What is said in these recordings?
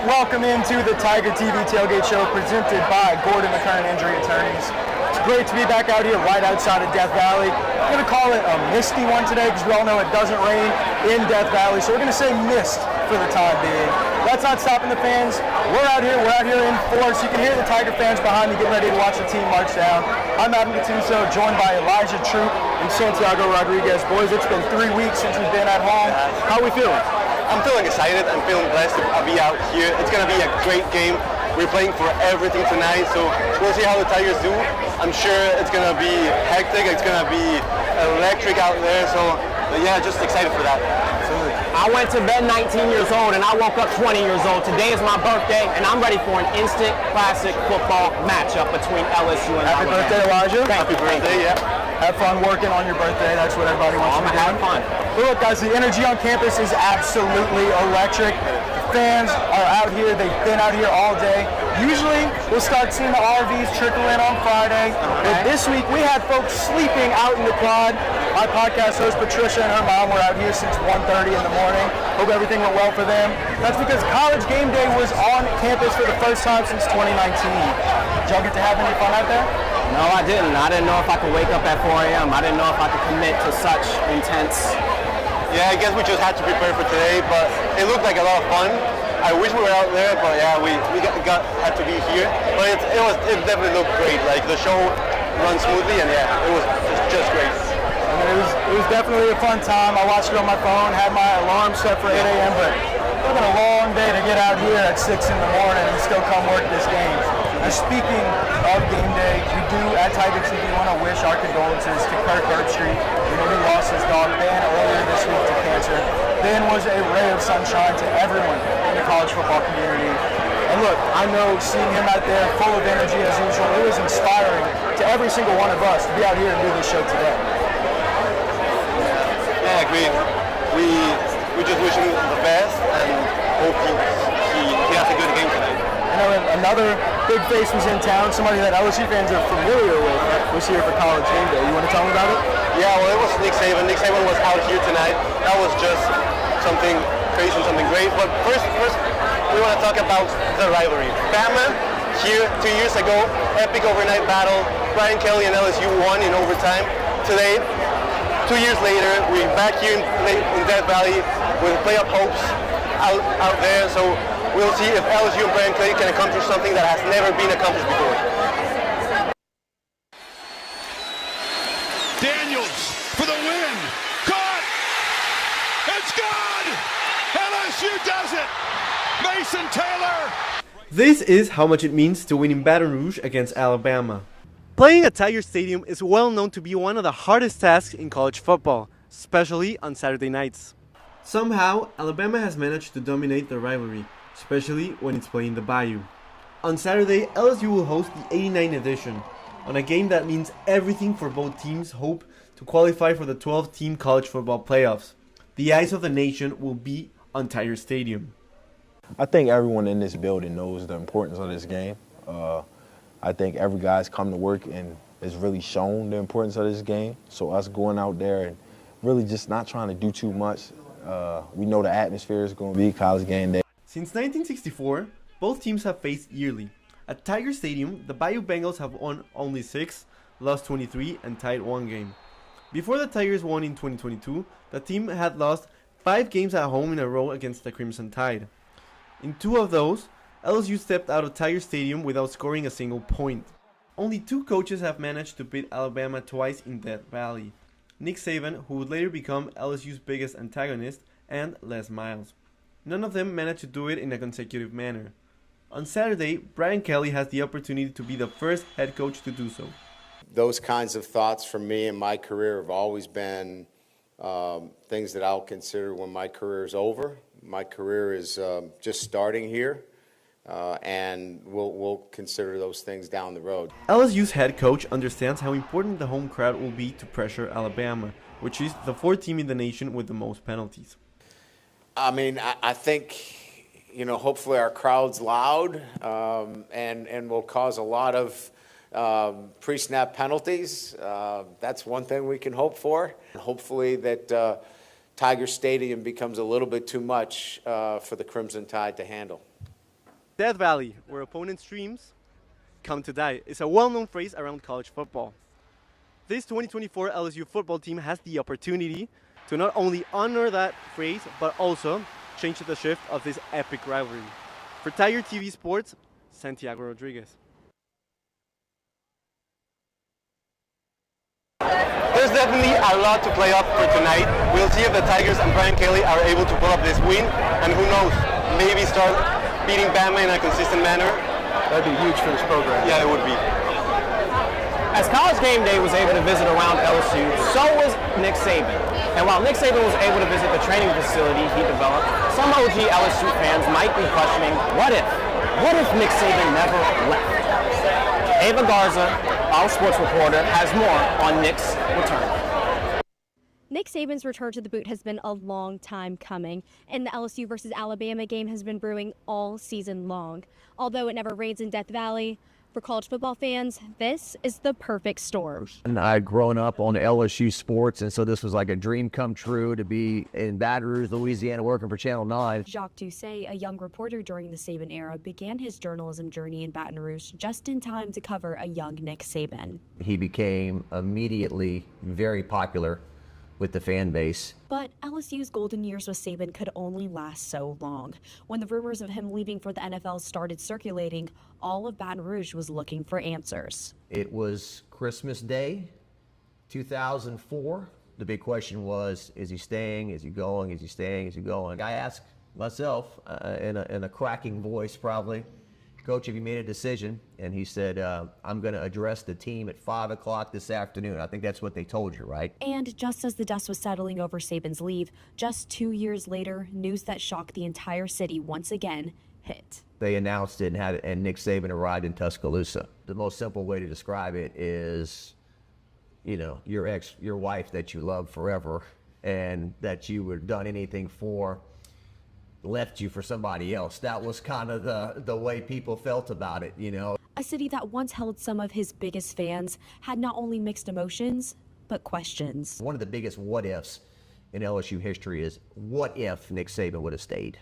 Welcome into the Tiger TV Tailgate Show presented by Gordon McKernan Injury Attorneys. It's great to be back out here right outside of Death Valley. I'm going to call it a misty one today because we all know it doesn't rain in Death Valley, so we're going to say mist for the time being. That's not stopping the fans. We're out here in force. You can hear the Tiger fans behind me getting ready to watch the team march down. I'm Adam Gattuso, joined by Elijah Troop and Santiago Rodriguez. Boys, it's been 3 weeks since we've been at home. How are we feeling? I'm feeling excited. I'm feeling blessed to be out here. It's going to be a great game. We're playing for everything tonight, so we'll see how the Tigers do. I'm sure it's going to be hectic. It's going to be electric out there, so yeah, just excited for that. Absolutely. I went to bed 19 years old and I woke up 20 years old. Today is my birthday and I'm ready for an instant classic football matchup between LSU and Happy Alabama. birthday, Elijah. Happy birthday, yeah. Have fun working on your birthday. That's what everybody wants I'm to gonna do. have fun. But look, guys, the energy on campus is absolutely electric. Fans are out here. They've been out here all day. Usually, we'll start seeing the RVs trickle in on Friday. But this week, we had folks sleeping out in the quad. My podcast host, Patricia, and her mom were out here since 1:30 in the morning. Hope everything went well for them. That's because College Game Day was on campus for the first time since 2019. Did y'all get to have any fun out there? No, I didn't. I didn't know if I could wake up at 4 a.m. I didn't know if I could commit to such intense. Yeah, I guess we just had to prepare for today, but it looked like a lot of fun. I wish we were out there, but yeah, we had to be here. But it definitely looked great. Like the show runs smoothly, and yeah, it was just great. I mean, it was definitely a fun time. I watched it on my phone, had my alarm set for 8 a.m., but it's been a long day to get out here at 6 in the morning and still come work this game. Now, speaking of game day, we do at Tiger TV want to wish our condolences to Kirk Herbstreit. You know, he lost his dog Ben earlier this week to cancer. Ben was a ray of sunshine to everyone in the college football community. And look, I know seeing him out there full of energy as usual, it was inspiring to every single one of us to be out here and do this show today. Yeah, agreed. We just wish him the best and hope he has a good game tonight. I know another big face was in town, somebody that LSU fans are familiar with, was here for College Game Day. You want to tell me about it? Yeah, well, it was Nick Saban. Nick Saban was out here tonight. That was just something crazy and something great. But first, we want to talk about the rivalry. Bama, here 2 years ago, epic overnight battle. Brian Kelly and LSU won in overtime. Today, 2 years later, we're back here in Death Valley with playoff hopes out there. So we'll see if LSU and Brian Kelly can accomplish something that has never been accomplished before. Daniels for the win. Caught! It's good! LSU does it! Mason Taylor! This is how much it means to win in Baton Rouge against Alabama. Playing at Tiger Stadium is well known to be one of the hardest tasks in college football, especially on Saturday nights. Somehow, Alabama has managed to dominate the rivalry, especially when it's playing the Bayou. On Saturday, LSU will host the 89th edition, on a game that means everything for both teams' hope to qualify for the 12-team college football playoffs. The eyes of the nation will be on Tiger Stadium. I think everyone in this building knows the importance of this game. I think every guy's come to work and has really shown the importance of this game. So us going out there and really just not trying to do too much. We know the atmosphere is going to be College Game Day. Since 1964, both teams have faced yearly. At Tiger Stadium, the Bayou Bengals have won only 6, lost 23, and tied 1 game. Before the Tigers won in 2022, the team had lost 5 games at home in a row against the Crimson Tide. In 2 of those, LSU stepped out of Tiger Stadium without scoring a single point. Only 2 coaches have managed to beat Alabama twice in Death Valley. Nick Saban, who would later become LSU's biggest antagonist, and Les Miles. None of them managed to do it in a consecutive manner. On Saturday, Brian Kelly has the opportunity to be the first head coach to do so. Those kinds of thoughts for me in my career have always been things that I'll consider when my career is over. My career is just starting here, and we'll consider those things down the road. LSU's head coach understands how important the home crowd will be to pressure Alabama, which is the 4th team in the nation with the most penalties. I mean, I think, you know, hopefully our crowd's loud and will cause a lot of pre-snap penalties. That's one thing we can hope for. Hopefully that Tiger Stadium becomes a little bit too much for the Crimson Tide to handle. Death Valley, where opponents' dreams come to die, is a well-known phrase around college football. This 2024 LSU football team has the opportunity to not only honor that phrase, but also change the shift of this epic rivalry. For Tiger TV Sports, Santiago Rodriguez. There's definitely a lot to play up for tonight. We'll see if the Tigers and Brian Kelly are able to pull up this win, and who knows, maybe start beating Bama in a consistent manner. That'd be huge for this program. Yeah, it would be. As College Game Day was able to visit around LSU, so was Nick Saban. And while Nick Saban was able to visit the training facility he developed, some OG LSU fans might be questioning, what if? What if Nick Saban never left? Ava Garza, our sports reporter, has more on Nick's return. Nick Saban's return to the boot has been a long time coming, and the LSU versus Alabama game has been brewing all season long. Although it never rains in Death Valley, for college football fans, this is the perfect storm. And I'd grown up on LSU sports, and so this was like a dream come true to be in Baton Rouge, Louisiana, working for Channel 9. Jacques Doucet, a young reporter during the Saban era, began his journalism journey in Baton Rouge just in time to cover a young Nick Saban. He became immediately very popular with the fan base. But LSU's golden years with Saban could only last so long. When the rumors of him leaving for the NFL started circulating, all of Baton Rouge was looking for answers. It was Christmas Day, 2004. The big question was, is he staying? Is he going? Is he staying? Is he going? I asked myself in a cracking voice probably, Coach, have you made a decision? And he said, I'm going to address the team at 5 o'clock this afternoon. I think that's what they told you, right? And just as the dust was settling over Saban's leave, just 2 years later, news that shocked the entire city once again hit. They announced it and Nick Saban arrived in Tuscaloosa. The most simple way to describe it is, you know, your wife that you love forever and that you would have done anything for, left you for somebody else. That was kind of the way people felt about it, you know. A city that once held some of his biggest fans had not only mixed emotions, but questions. One of the biggest what ifs in LSU history is, what if Nick Saban would have stayed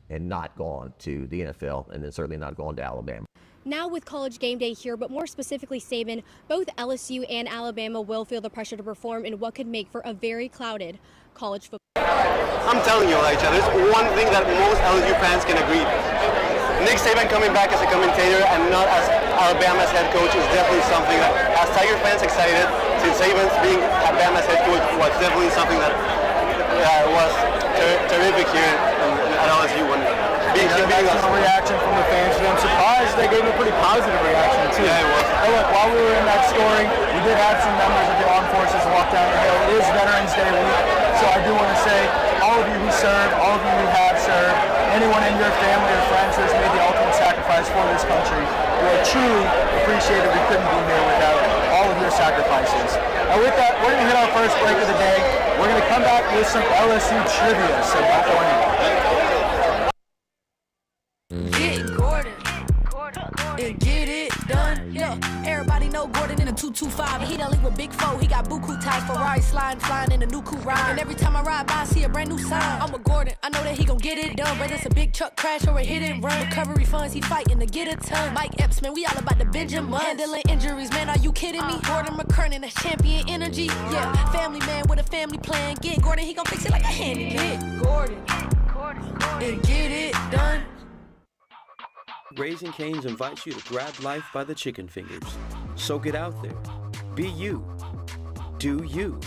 and not gone to the NFL, and then certainly not gone to Alabama? Now with College Game Day here, but more specifically Saban, both LSU and Alabama will feel the pressure to perform in what could make for a very clouded college football. I'm telling you, Aalyah, there's one thing that most LSU fans can agree. Nick Saban coming back as a commentator and not as Alabama's head coach is definitely something that has Tiger fans excited, since Saban's being Alabama's head coach was definitely something that was terrific here at LSU. When being a reaction from the fans, and I'm surprised they gave a pretty positive reaction too. Yeah, it was. Hey, look, while we were in that story, we did have some members of the armed forces walk down the hill. It is Veterans Day week, so I do want to say, all of you who serve, all of you who have served, anyone in your family or friends who has made the ultimate sacrifice for this country, we are truly appreciative. We couldn't be here without all of your sacrifices. And with that, we're going to hit our first break of the day. We're going to come back with some LSU trivia, so don't go anywhere. Get Gordon and get it done. Yeah, everybody know Gordon in a 225. He done leave with Big Four. He got buku ties, Ferrari sliding, flying in a new coupe ride. And every time I ride by, I see a brand new sign. I'm with Gordon. I know that he gon' get it done. Whether it's a big truck crash or a hit and run, recovery funds, he fighting to get a ton. Mike Epps, man, we all about the Benjamin. Handling injuries, man, are you kidding me? Gordon McKernan, that's champion energy. Yeah, family man with a family plan. Get Gordon, he gon' fix it like a handyman. Get Gordon and get it done. Raising Cane's invites you to grab life by the chicken fingers. So get out there. Be you. Do you.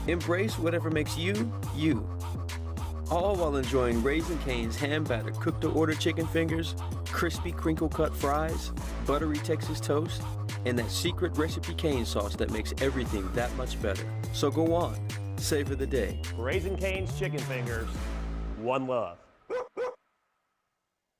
Embrace whatever makes you, you. All while enjoying Raising Cane's hand-battered cooked-to-order chicken fingers, crispy crinkle-cut fries, buttery Texas toast, and that secret recipe cane sauce that makes everything that much better. So go on. Savor the day. Raising Cane's chicken fingers. One love.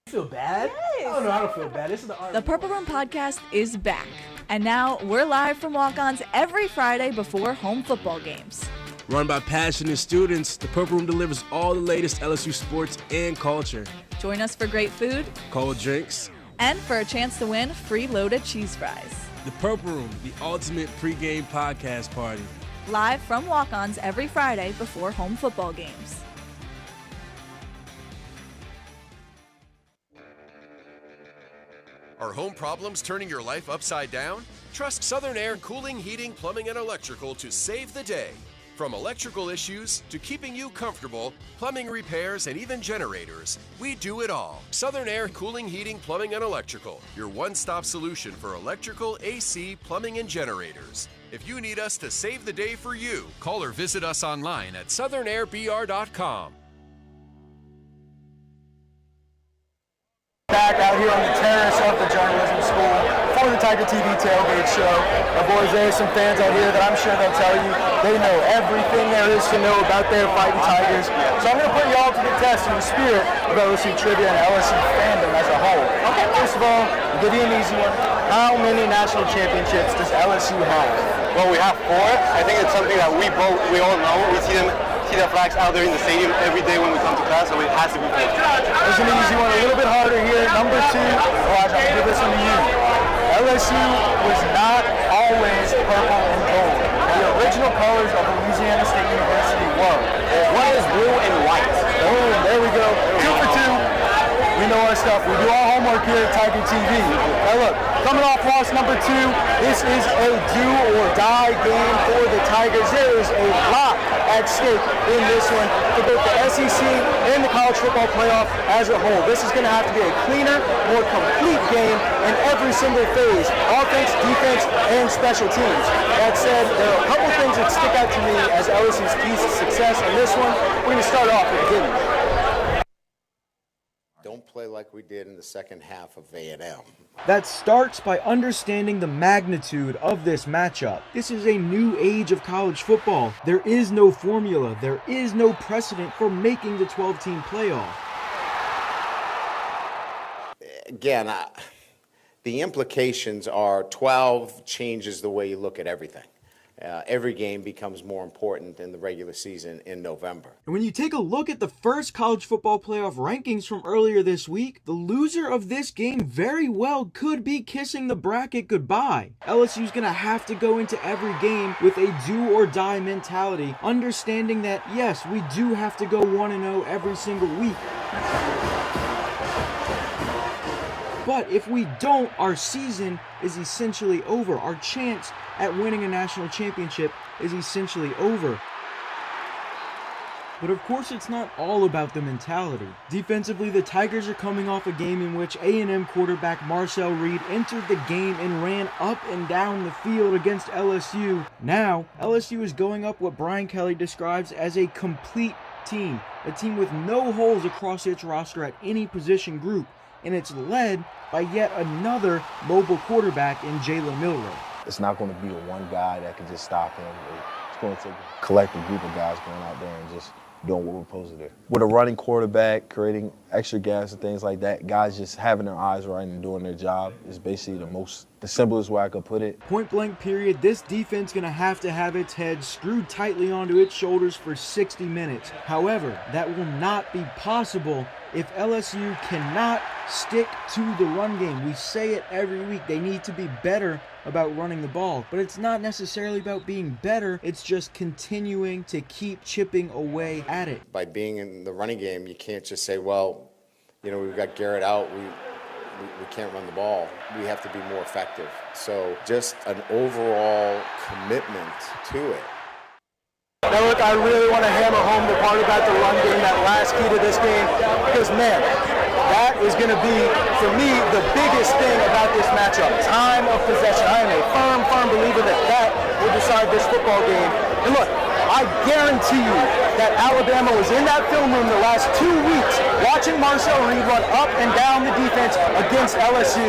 Feel bad? Yes. Oh no, I don't feel bad. This is The Purple Room podcast is back. And now we're live from walk-ons every Friday before home football games. Run by passionate students, the Purple Room delivers all the latest LSU sports and culture. Join us for great food, cold drinks, and for a chance to win free loaded cheese fries. The Purple Room, the ultimate pregame podcast party. Live from walk-ons every Friday before home football games. Are home problems turning your life upside down? Trust Southern Air Cooling, Heating, Plumbing, and Electrical to save the day. From electrical issues to keeping you comfortable, plumbing repairs, and even generators, we do it all. Southern Air Cooling, Heating, Plumbing, and Electrical, your one-stop solution for electrical, AC, plumbing, and generators. If you need us to save the day for you, call or visit us online at southernairbr.com. Back out here on the terrace of the journalism school for the Tiger TV Tailgate show. Our boys, there are some fans out here that I'm sure they'll tell you they know everything there is to know about their fighting Tigers. So I'm going to put you all to the test in the spirit of LSU trivia and LSU fandom as a whole. Okay, first of all, I'll give you an easy one. How many national championships does LSU have? Well, we have 4. I think it's something that we all know. We see the flags out there in the stadium every day when we come to class, so it has to be 4. There's an easy one, a little bit harder here. Number 2, I'll give this one to you. LSU was not always purple and gold. The original colors of Louisiana State University were. What is blue and white? Boom, there we go. 2 for 2. We know our stuff. We do our homework here at Tiger TV. Now look, coming off loss number 2, this is a do or die game for the Tigers. There is a lot at stake in this one for both the SEC and the college football playoff as a whole. This is going to have to be a cleaner, more complete game in every single phase: offense, defense, and special teams. That said, there are a couple things that stick out to me as LSU's keys to success in this one. We're going to start off with the beginning. Don't play like we did in the second half of A&M. That starts by understanding the magnitude of this matchup. This is a new age of college football. There is no formula. There is no precedent for making the 12-team playoff. Again, the implications are 12 changes the way you look at everything. Every game becomes more important in the regular season in November. And when you take a look at the first college football playoff rankings from earlier this week, the loser of this game very well could be kissing the bracket goodbye. LSU's going to have to go into every game with a do-or-die mentality, understanding that, yes, we do have to go 1-0 every single week. But if we don't, our season is essentially over. Our chance at winning a national championship is essentially over. But of course, it's not all about the mentality. Defensively, the Tigers are coming off a game in which A&M quarterback Marcel Reed entered the game and ran up and down the field against LSU. Now, LSU is going up what Brian Kelly describes as a complete team. A team with no holes across its roster at any position group. And it's led by yet another mobile quarterback in Jalen Milroe. It's not going to be one guy that can just stop him. It's going to take a collective group of guys going out there and just doing what we're supposed to do. With a running quarterback, creating extra gas and things like that, guys just having their eyes right and doing their job is basically the simplest way I could put it. Point blank period, this defense going to have its head screwed tightly onto its shoulders for 60 minutes. However, that will not be possible if LSU cannot stick to the run game. We say it every week. They need to be better about running the ball. But it's not necessarily about being better. It's just continuing to keep chipping away at it. By being in the running game, you can't just say, well, you know, we've got Garrett out. We can't run the ball. We have to be more effective. So just an overall commitment to it. Now look, I really want to hammer home the part about the run game, that last key to this game, because man, that is going to be, for me, the biggest thing about this matchup. Time of possession. I am a firm believer that will decide this football game. And look, I guarantee you that Alabama was in that film room the last 2 weeks watching Marcel Reed run up and down the defense against LSU,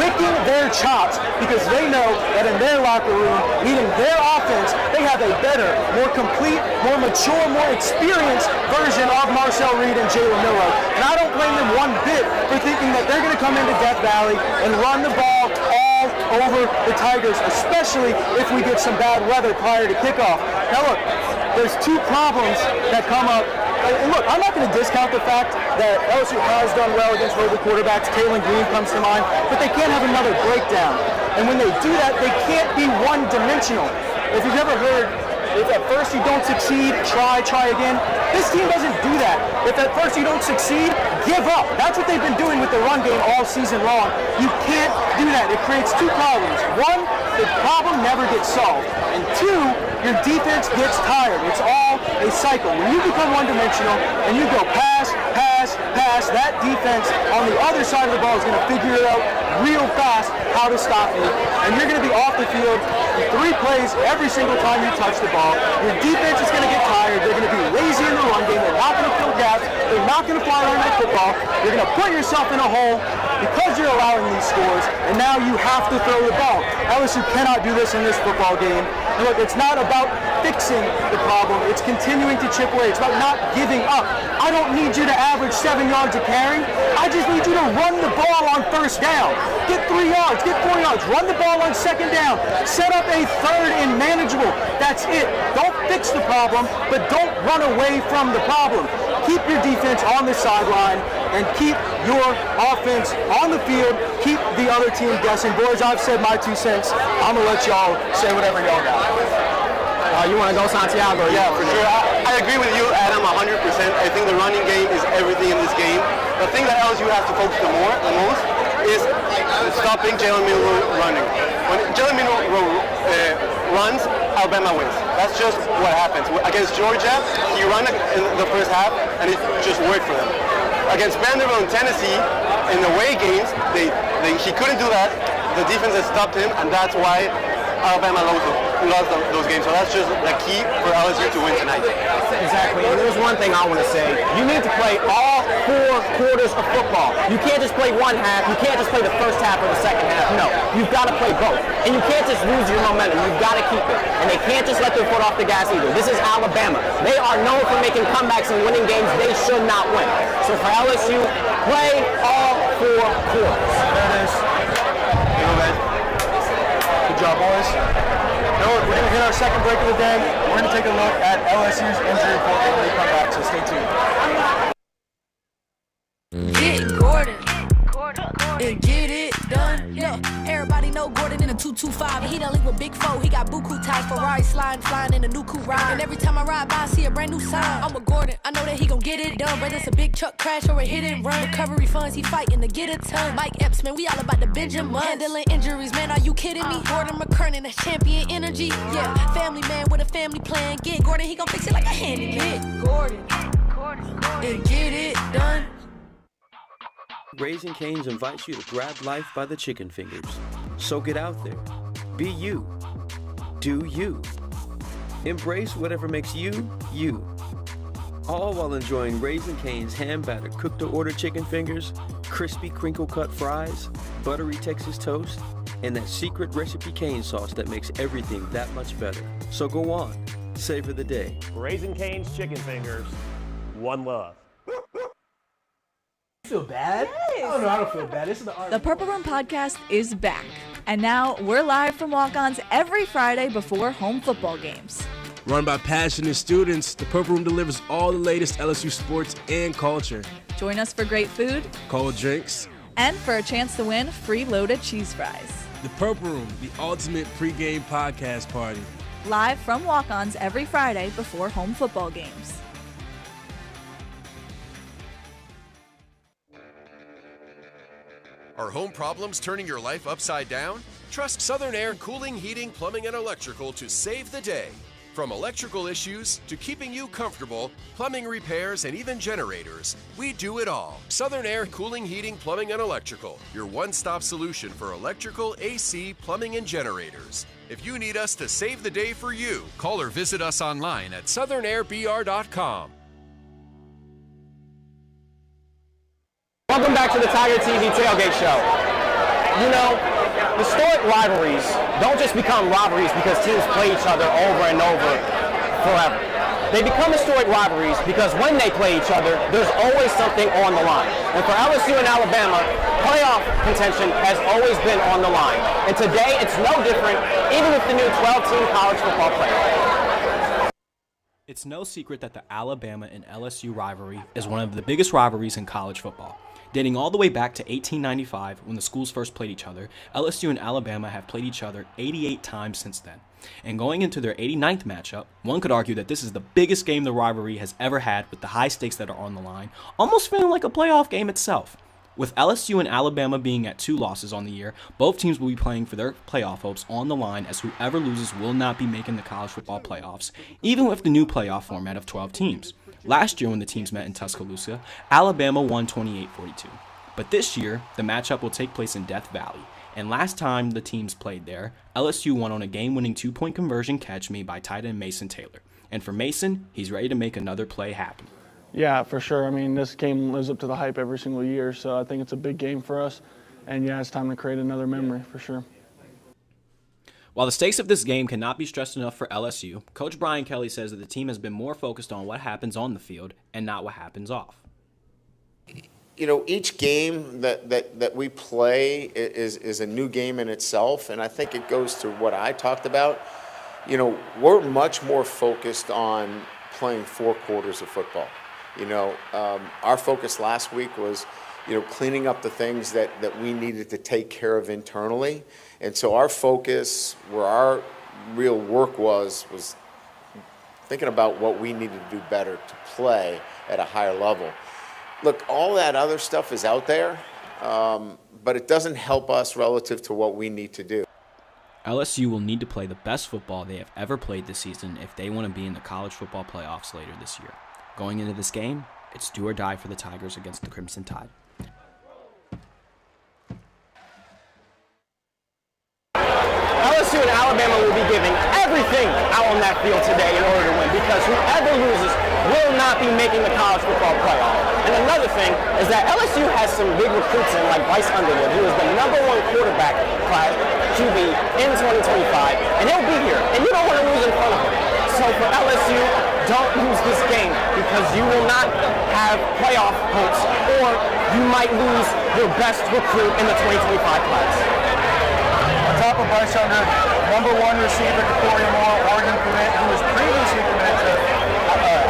licking their chops because they know that in their locker room, leading their offense, they have a better, more complete, more mature, more experienced version of Marcel Reed and Jalen Milroe. And I don't blame them one bit for thinking that they're going to come into Death Valley and run the ball all over the Tigers, especially if we get some bad weather prior to kickoff. Now look, there's 2 problems that come up. And look, I'm not going to discount the fact that LSU has done well against mobile quarterbacks. Taylor Green comes to mind, but they can't have another breakdown. And when they do that, they can't be one-dimensional. If you've never heard if at first you don't succeed, try again. This team doesn't do that. If at first you don't succeed, give up. That's what they've been doing with the run game all season long. You can't do that. It creates two problems. One, the problem never gets solved. And two, your defense gets tired. It's all a cycle. When you become one-dimensional and you go pass, that defense on the other side of the ball is going to figure it out real fast how to stop you. And you're going to be off the field in 3 plays every single time you touch the ball. Your defense is going to get tired. They're going to be lazy in the run game. They're not going to fill gaps. They're not going to fly around that football. You're going to put yourself in a hole because you're allowing these scores, and now you have to throw the ball. LSU cannot do this in this football game. And look, it's not about fixing the problem. It's continuing to chip away. It's about not giving up. I don't need you to average 7 yards a carry. I just need you to run the ball on first down. Get 3 yards, get 4 yards. Run the ball on second down. Set up a third and manageable. That's it. Don't fix the problem, but don't run away from the problem. Keep your defense on the sideline and keep your offense on the field. Keep the other team guessing. Boys, I've said my 2 cents. I'm going to let y'all say whatever y'all got. You want to go, Santiago? Yeah, for sure. I agree with you, Adam, 100%. I think the running game is everything in this game. The thing that LSU has to focus the most is stopping Jalen Milroe running. When Jalen Milroe runs, Alabama wins. That's just what happens. Against Georgia, he ran in the first half, and it just worked for them. Against Vanderbilt and Tennessee, in the away games, he couldn't do that. The defense has stopped him, and that's why Alabama lost those games. So that's just the key for LSU to win tonight. Exactly. And there's one thing I want to say. You need to play all 4 quarters of football. You can't just play one half. You can't just play the first half or the second half. No. You've got to play both. And you can't just lose your momentum. You've got to keep it. And they can't just let their foot off the gas either. This is Alabama. They are known for making comebacks and winning games they should not win. So for LSU, play all 4 quarters. There it is. Good job, boys. We're going to hit our second break of the day. We're going to take a look at LSU's injury report when we come back, so stay tuned. Get Gordon and get it done. Yeah, everybody know Gordon in a 225. And he done link with Big Foe. He got buku ties, Ferrari flying in a new coupe ride. And every time I ride by, I see a brand new sign. I'm with Gordon. I know that he gon' get it done. Whether it's a big truck crash or a hit and run. Recovery funds, he fighting to get a ton. Mike Epps, man, we all about the Benjamin. Handling injuries, man, are you kidding me? Gordon McKernan, that's champion energy. Yeah, family man with a family plan. Get Gordon, he gon' fix it like a handyman. Get Gordon and get it done. Raising Cane's invites you to grab life by the chicken fingers. So get out there. Be you. Do you. Embrace whatever makes you, you. All while enjoying Raising Cane's hand-battered cooked-to-order chicken fingers, crispy crinkle-cut fries, buttery Texas toast, and that secret recipe cane sauce that makes everything that much better. So go on. Savor the day. Raising Cane's chicken fingers. One love. Feel bad? I don't know how to feel bad. This is The Purple Room Podcast is back. And now we're live from walk-ons every Friday before home football games. Run by passionate students, the Purple Room delivers all the latest LSU sports and culture. Join us for great food, cold drinks, and for a chance to win free loaded cheese fries. The Purple Room, the ultimate pregame podcast party. Live from walk-ons every Friday before home football games. Are home problems turning your life upside down? Trust Southern Air Cooling, Heating, Plumbing, and Electrical to save the day. From electrical issues to keeping you comfortable, plumbing repairs, and even generators, we do it all. Southern Air Cooling, Heating, Plumbing, and Electrical, your one-stop solution for electrical, AC, plumbing, and generators. If you need us to save the day for you, call or visit us online at southernairbr.com. Welcome back to the Tiger TV Tailgate Show. You know, historic rivalries don't just become rivalries because teams play each other over and over forever. They become historic rivalries because when they play each other, there's always something on the line. And for LSU and Alabama, playoff contention has always been on the line. And today, it's no different, even with the new 12-team college football playoff. It's no secret that the Alabama and LSU rivalry is one of the biggest rivalries in college football. Dating all the way back to 1895, when the schools first played each other, LSU and Alabama have played each other 88 times since then. And going into their 89th matchup, one could argue that this is the biggest game the rivalry has ever had, with the high stakes that are on the line, almost feeling like a playoff game itself. With LSU and Alabama being at 2 losses on the year, both teams will be playing for their playoff hopes on the line, as whoever loses will not be making the college football playoffs, even with the new playoff format of 12 teams. Last year when the teams met in Tuscaloosa, Alabama won 28-42. But this year, the matchup will take place in Death Valley. And last time the teams played there, LSU won on a game-winning 2-point conversion catch made by tight end Mason Taylor. And for Mason, he's ready to make another play happen. Yeah, for sure. I mean, this game lives up to the hype every single year, so I think it's a big game for us. And, yeah, it's time to create another memory for sure. While the stakes of this game cannot be stressed enough for LSU, Coach Brian Kelly says that the team has been more focused on what happens on the field and not what happens off. You know, each game that we play is a new game in itself, and I think it goes to what I talked about. You know, we're much more focused on playing 4 quarters of football. You know, our focus last week was, you know, cleaning up the things that we needed to take care of internally. And so our focus, where our real work was thinking about what we needed to do better to play at a higher level. Look, all that other stuff is out there, but it doesn't help us relative to what we need to do. LSU will need to play the best football they have ever played this season if they want to be in the college football playoffs later this year. Going into this game, it's do or die for the Tigers against the Crimson Tide. LSU and Alabama will be giving everything out on that field today in order to win, because whoever loses will not be making the college football playoff. And another thing is that LSU has some big recruits in, like Bryce Underwood, who is the #1 quarterback class QB in 2025, and he'll be here, and you don't want to lose in front of him. So for LSU, don't lose this game, because you will not have playoff hopes, or you might lose your best recruit in the 2025 class. On top of Bryce Underwood, #1 receiver Corey Moore, Oregon commit, who was previously committed to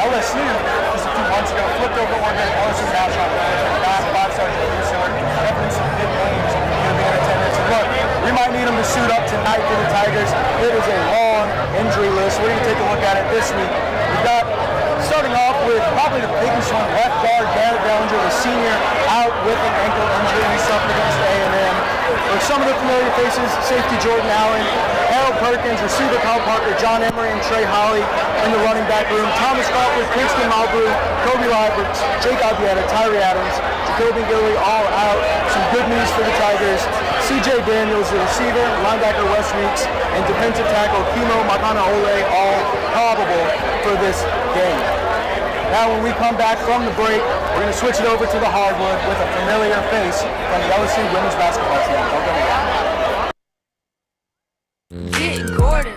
LSU just a few months ago, flipped over Oregon, LSU national last 5-star receiver. Definitely some big names going to be in attendance. And look, we might need them to suit up tonight for the Tigers. It is a long injury list. We're going to take a look at it this week. We've got, starting off with probably the biggest one, left guard Garrett Bellinger, the senior, out with an ankle injury. He suffered against A&M. For some of the familiar faces, safety Jordan Allen, Harold Perkins, receiver Kyle Parker, John Emery, and Trey Holly in the running back room. Thomas Crawford, Kingston Malbrew, Kobe Librets, Jake Albietta, Tyree Adams, Jacoby Gilly, all out. Some good news for the Tigers. C.J. Daniels, the receiver, linebacker Wes Meeks, and defensive tackle Kimo Makanaole, all probable for this game. Now when we come back from the break, we're going to switch it over to the hardwood with a familiar face from the LSU Women's Basketball team. Get Gordon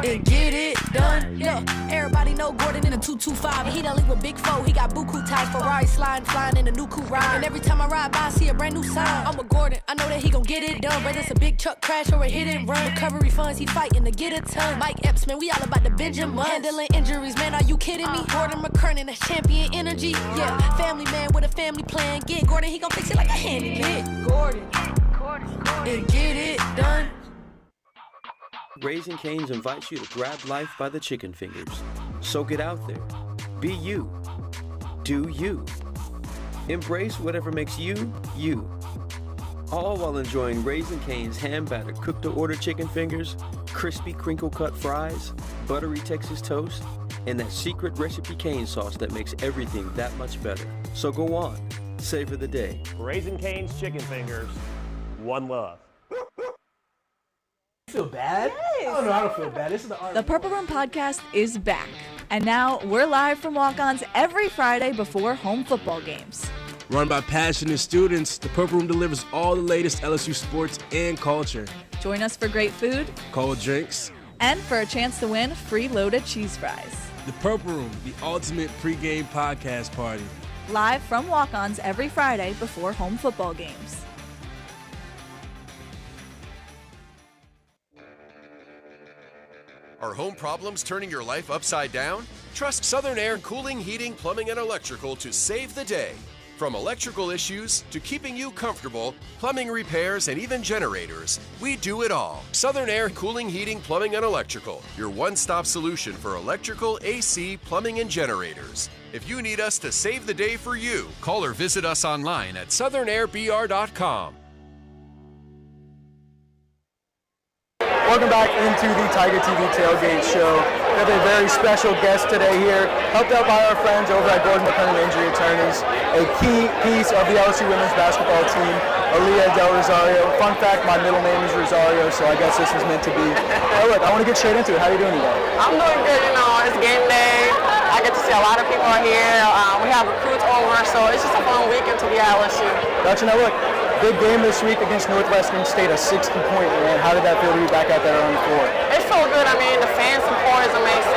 and get it done. Yeah, everybody know Gordon in a 225. He done link with Big Foe. He got buku ties, Ferrari sliding, flying in a new coupe ride. And every time I ride by, I see a brand new sign. I'm with Gordon, I know that he gon' get it done. Whether it's a big truck crash or a hit and run, recovery funds, he fighting to get a ton. Mike Epps, man, we all about the Benjamin. Handling injuries, man, are you kidding me? Gordon McKernan, that's champion energy. Yeah, family man with a family plan. Get Gordon, he gon' fix it like a handy. Get Gordon and get it done. Raising Cane's invites you to grab life by the chicken fingers. So get out there. Be you. Do you. Embrace whatever makes you, you. All while enjoying Raising Cane's hand-battered cooked-to-order chicken fingers, crispy crinkle-cut fries, buttery Texas toast, and that secret recipe cane sauce that makes everything that much better. So go on. Savor the day. Raising Cane's chicken fingers. One love. Feel bad? I don't know. I don't feel bad. This is The Purple Room Podcast is back. And now we're live from walk-ons every Friday before home football games. Run by passionate students, the Purple Room delivers all the latest LSU sports and culture. Join us for great food, cold drinks, and for a chance to win free loaded cheese fries. The Purple Room, the ultimate pregame podcast party. Live from walk-ons every Friday before home football games. Are home problems turning your life upside down? Trust Southern Air Cooling, Heating, Plumbing, and Electrical to save the day. From electrical issues to keeping you comfortable, plumbing repairs, and even generators, we do it all. Southern Air Cooling, Heating, Plumbing, and Electrical, your one-stop solution for electrical, AC, plumbing, and generators. If you need us to save the day for you, call or visit us online at southernnairbr.com. Welcome back into the Tiger TV Tailgate Show. We have a very special guest today here, helped out by our friends over at Gordon McKernan Injury Attorneys, a key piece of the LSU Women's Basketball team, Aalyah Del Rosario. Fun fact, my middle name is Rosario, so I guess this was meant to be. Hey, look, I want to get straight into it. How are you doing today? I'm doing good, it's game day. I get to see a lot of people are here. We have recruits over, so it's just a fun weekend to be at LSU. Gotcha. Now look, big game this week against Northwestern State, a 60-point win. How did that feel to be back out there on the floor? It's so good. The fan support is amazing.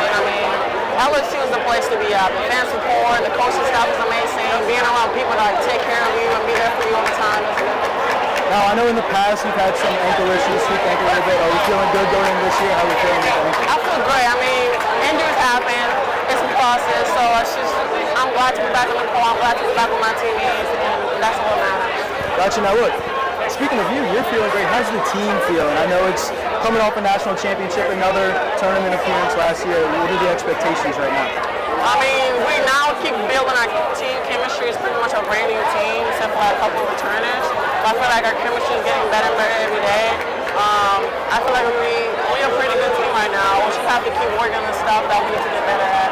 LSU is the place to be at. The fan support, the coaching staff is amazing. Being around people that take care of you and be there for you all the time is good. Now, I know in the past you've had some ankle issues, weak ankle a little bit. Are you feeling good going into this year? How are you feeling? I feel great. Injuries happen. It's a process, so I'm glad to be back on the court. I'm glad to be back with my teammates, and that's what matters. Gotcha. Now look, speaking of you, you're feeling great. How's the team feeling? I know it's coming off a national championship, another tournament appearance last year. What are the expectations right now? We now keep building our team chemistry. It's pretty much a brand new team, except for a couple of returners. So I feel like our chemistry is getting better and better every day. I feel like we're a pretty good team right now. We just have to keep working on the stuff that we need to get better at.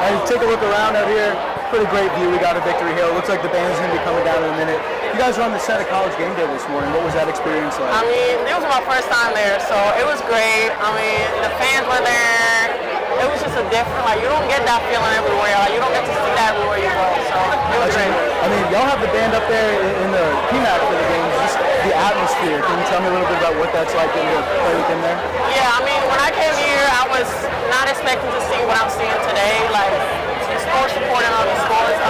And take a look around out here. Pretty great view. We got a Victory Hill. Looks like the band's going to be coming down in a minute. You guys were on the set of College Game Day this morning. What was that experience like? It was my first time there, so it was great. The fans were there. It was just a different, you don't get that feeling everywhere. You don't get to see that everywhere you go, so it was great. Y'all have the band up there in the PMAC for the games, just the atmosphere. Can you tell me a little bit about what that's like getting to play with them there? Yeah, when I came here, I was not expecting to see what I'm seeing today, sports supporting other sports.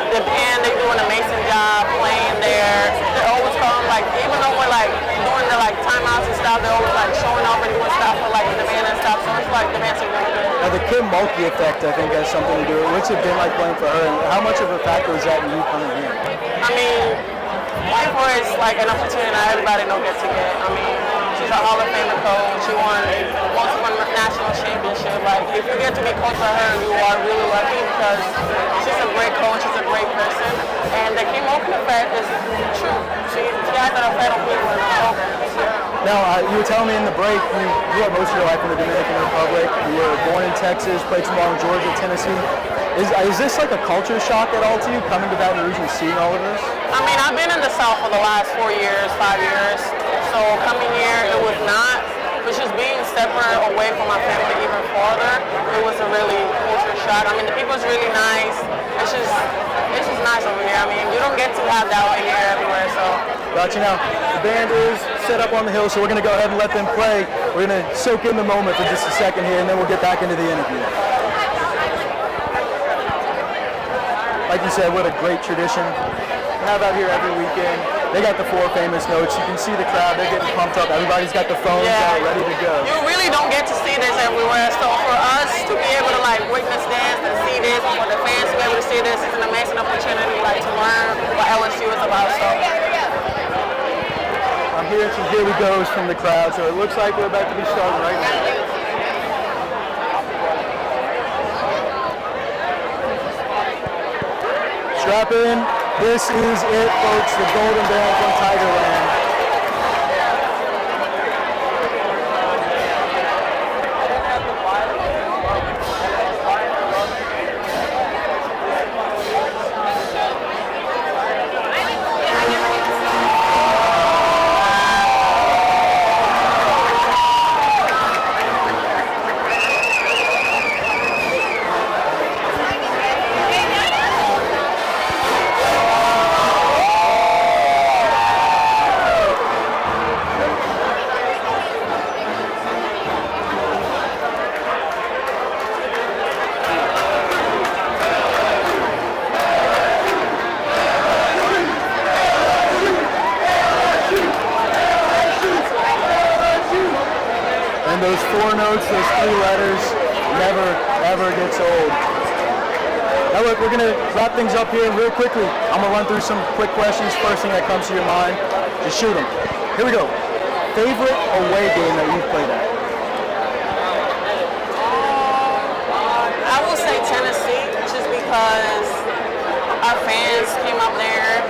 The band, they do an amazing job playing there. They always come, even though we're doing the timeouts and stuff, they're always showing up and doing stuff for the band and stuff. So it's the band's really good. Now the Kim Mulkey effect, I think, has something to do with it. What's it been like playing for her, and how much of a factor is that in you coming here? Playing for her is an opportunity that everybody don't get to get. She's a Hall of Famer coach. She won multiple national championships. If you get to be coach for her, you are really lucky because she's a great coach. She's a great person, and the Kim Mulkey effect is true. She has an effect on people in the program. Now, you were telling me in the break, you grew up most of your life in the Dominican Republic. You were born in Texas, played some ball in Georgia, Tennessee. Is this a culture shock at all to you, coming to Baton Rouge and seeing all of this? I've been in the South for the last 4 years, 5 years. So coming here, it was not, but just being separate away from my family even farther, it was a really culture shock. The people's really nice. It's just nice over here. You don't get to have that over here everywhere, so. Gotcha. Now, the band is set up on the hill, so we're going to go ahead and let them play. We're going to soak in the moment for just a second here, and then we'll get back into the interview. Like you said, what a great tradition. We have out here every weekend. They got the 4 famous notes. You can see the crowd. They're getting pumped up. Everybody's got the phones out, ready to go. You really don't get to see this everywhere. So for us to be able to witness this and see this, and for the fans to be able to see this, is an amazing opportunity to learn what LSU is about. So I'm here to Here We Goes from the crowd. So it looks like we're about to be starting right now. Strap in. This is it, folks, the Golden Band from Tigerland. And those 4 notes, those 3 letters, never, ever gets old. Now look, we're going to wrap things up here real quickly. I'm going to run through some quick questions. First thing that comes to your mind, just shoot them. Here we go. Favorite away game that you've played at? I will say Tennessee, just because our fans came up there.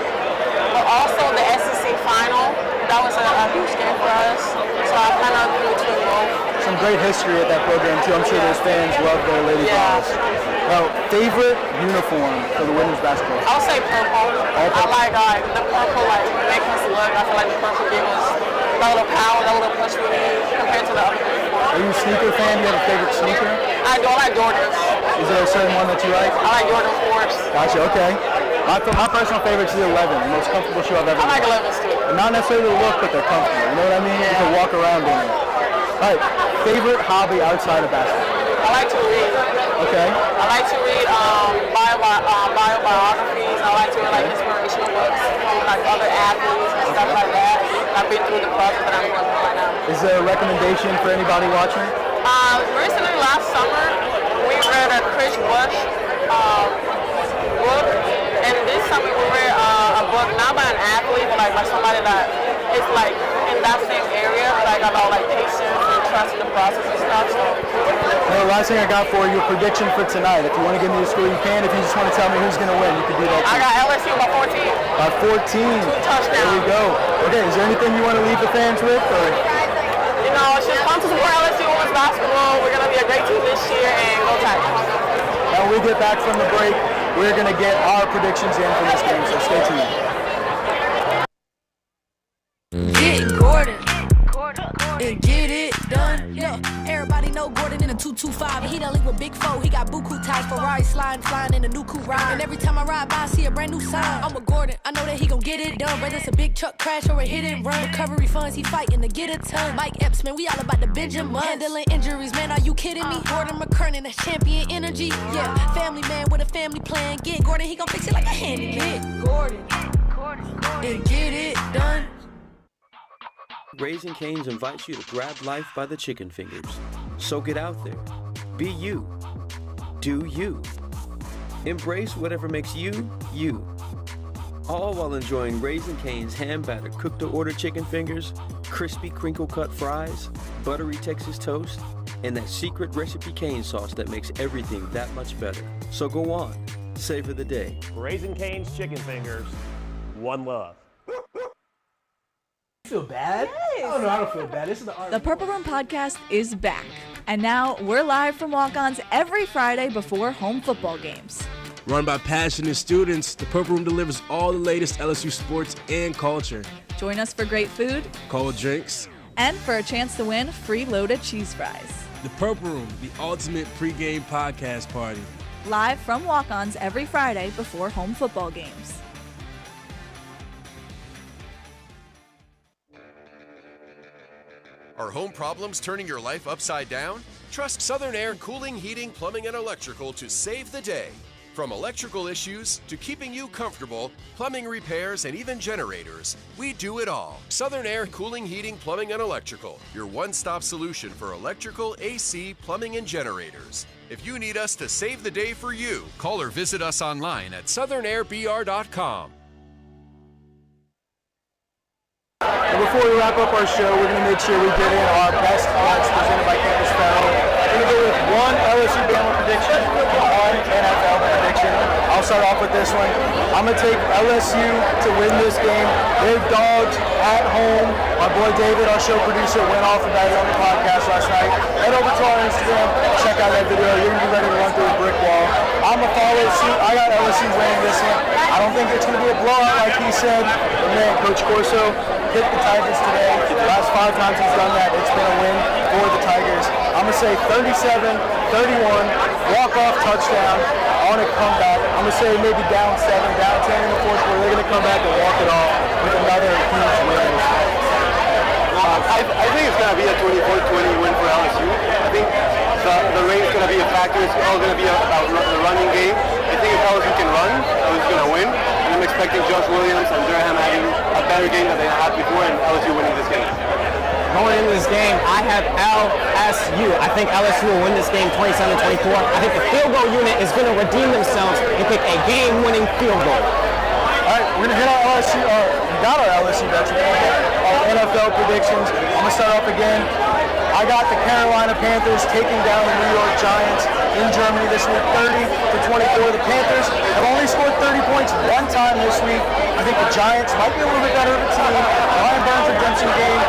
But also the SEC final, that was a huge game for us. So I kind of grew between both. Some great history at that program too. I'm sure those fans love their Lady Vols. Now, favorite uniform for the women's basketball? I'll say purple. I like the purple, like makes us look. I feel like the purple gives us that little power, that little push we need compared to the other uniform. Are you a sneaker fan? Do you have a favorite sneaker? I do. I like Jordans. Is there a certain one that you like? I like Jordan 4s. Gotcha. Okay. My personal favorite is the 11, the most comfortable shoe I've ever I like worn. 11s too. And not necessarily the look, but they're comfortable. You know what I mean? You can walk around in it. All right. Favorite hobby outside of basketball? I like to read. Okay. I like to read biographies. I like to read like inspirational books from like other athletes and stuff like that. I've been through the process that I'm going through right now. Is there a recommendation for anybody watching? Recently, last summer, we read a Chris Bush book, and this summer we read a book not by an athlete, but like by somebody that is like in that same area, like about like patience and trusting the process and stuff. So. The last thing I got for you, prediction for tonight. If you want to give me the score, you can. If you just want to tell me who's going to win, you can do that too. I got LSU by 14. By 14. 2 touchdowns. There we go. Okay, is there anything you want to leave the fans with? Or? You know, it's just fun to support LSU Womens Basketball. We're going to be a great team this year, and go Tigers. Now when we get back from the break, we're going to get our predictions in for this game, so stay tuned. Get Gordon and get it done. Yeah, everybody know Gordon in a 225. And he done link with Big Foe. He got buku ties, Ferrari flying in a new coupe ride. And every time I ride by, I see a brand new sign. I'm with Gordon. I know that he gon' get it done. Whether it's a big truck crash or a hit and run. Recovery funds, he fighting to get a ton. Mike Epps, man, we all about the Benjamin. Handling injuries, man, are you kidding me? Gordon McKernan, that's champion energy. Yeah, family man with a family plan. Get Gordon, he gon' fix it like a handyman. Get Gordon and get it done. Raising Cane's invites you to grab life by the chicken fingers. So get out there. Be you. Do you. Embrace whatever makes you, you. All while enjoying Raising Cane's hand-battered cooked-to-order chicken fingers, crispy crinkle-cut fries, buttery Texas toast, and that secret recipe cane sauce that makes everything that much better. So go on. Savor the day. Raising Cane's chicken fingers. One love. Feel bad? I don't know how to feel bad. This is The Purple Room Podcast is back. And now we're live from walk-ons every Friday before home football games. Run by passionate students, the Purple Room delivers all the latest LSU sports and culture. Join us for great food, cold drinks, and for a chance to win free loaded cheese fries. The Purple Room, the ultimate pregame podcast party. Live from walk-ons every Friday before home football games. Are home problems turning your life upside down? Trust Southern Air Cooling, Heating, Plumbing, and Electrical to save the day. From electrical issues to keeping you comfortable, plumbing repairs, and even generators, we do it all. Southern Air Cooling, Heating, Plumbing, and Electrical, your one-stop solution for electrical, AC, plumbing, and generators. If you need us to save the day for you, call or visit us online at southernnairbr.com. And before we wrap up our show, we're going to make sure we get in our best bets presented by Campus Foul. We're going to go with one LSU Bama prediction, one NFL prediction. I'll start off with this one. I'm going to take LSU to win this game. They're dogs at home. My boy David, our show producer, went off about it on the podcast last night. Head over to our Instagram, check out that video. You're going to be ready to run through a brick wall. I'm going to follow suit. I got LSU winning this one. I don't think it's going to be a blowout like he said. But man, Coach Corso picked the Tigers today. The last 5 times he's done that, it's been a win for the Tigers. I'm going to say 37-31, walk-off touchdown on a comeback. I'm going to say maybe down 7, down 10 in the fourth quarter. They're going to come back and walk it off with another huge win. I think it's going to be a 24-20 win for LSU. I think the rain is going to be a factor. It's all going to be about the running game. I think if LSU can run, LSU's going to win. And I'm expecting Josh Williams and Durham having a better game than they had before and LSU winning this game. going into this game, I have LSU. I think LSU will win this game 27-24. I think the field goal unit is going to redeem themselves and pick a game-winning field goal. All right, we're going to hit our LSU, we got our LSU bets again. Our NFL predictions. I'm going to start off again. I got the Carolina Panthers taking down the New York Giants in Germany this week, 30-24. The Panthers have only scored 30 points one time this week. I think the Giants might be a little bit better of a team. Ryan Burns redemption game.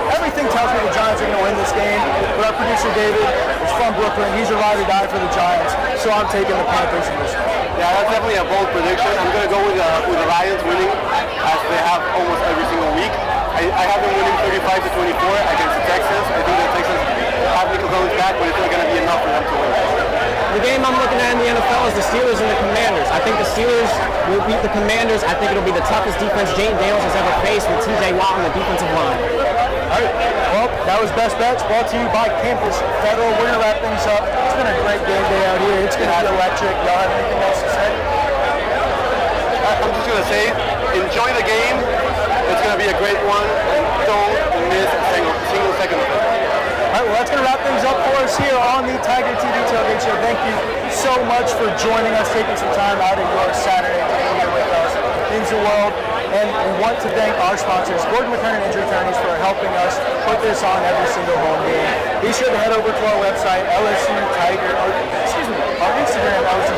Everything tells me the Giants are going to win this game. But our producer David is from Brooklyn. He's a ride or die for the Giants. So I'm taking the Panthers in this one. Yeah, that's definitely a bold prediction. I'm going to go with the Lions winning, as they have almost every single week. I have them winning 35-24 against the Texans. I think the Texans have Nico Collins back, but it's not going to be enough for them to win. The game I'm looking at in the NFL is the Steelers and the Commanders. I think the Steelers will beat the Commanders. I think it'll be the toughest defense Jane Daniels has ever faced with TJ Watt on the defensive line. All right, well, that was Best Bets brought to you by Campus Federal. We're going to wrap things up. It's been a great game day out here. It's going to be electric. Y'all have anything else to say? I'm just going to say, enjoy the game. It's going to be a great one. Don't miss a single second of it. All right, well, that's going to wrap things up for us here on the Tiger TV Tailgate Show. Thank you so much for joining us, taking some time out of your Saturday to be here with us. It means the world. And we want to thank our sponsors, Gordon McKernan Injury Attorneys, for helping us put this on every single home game. Be sure to head over to our website, LSU Tiger, our Instagram, LSU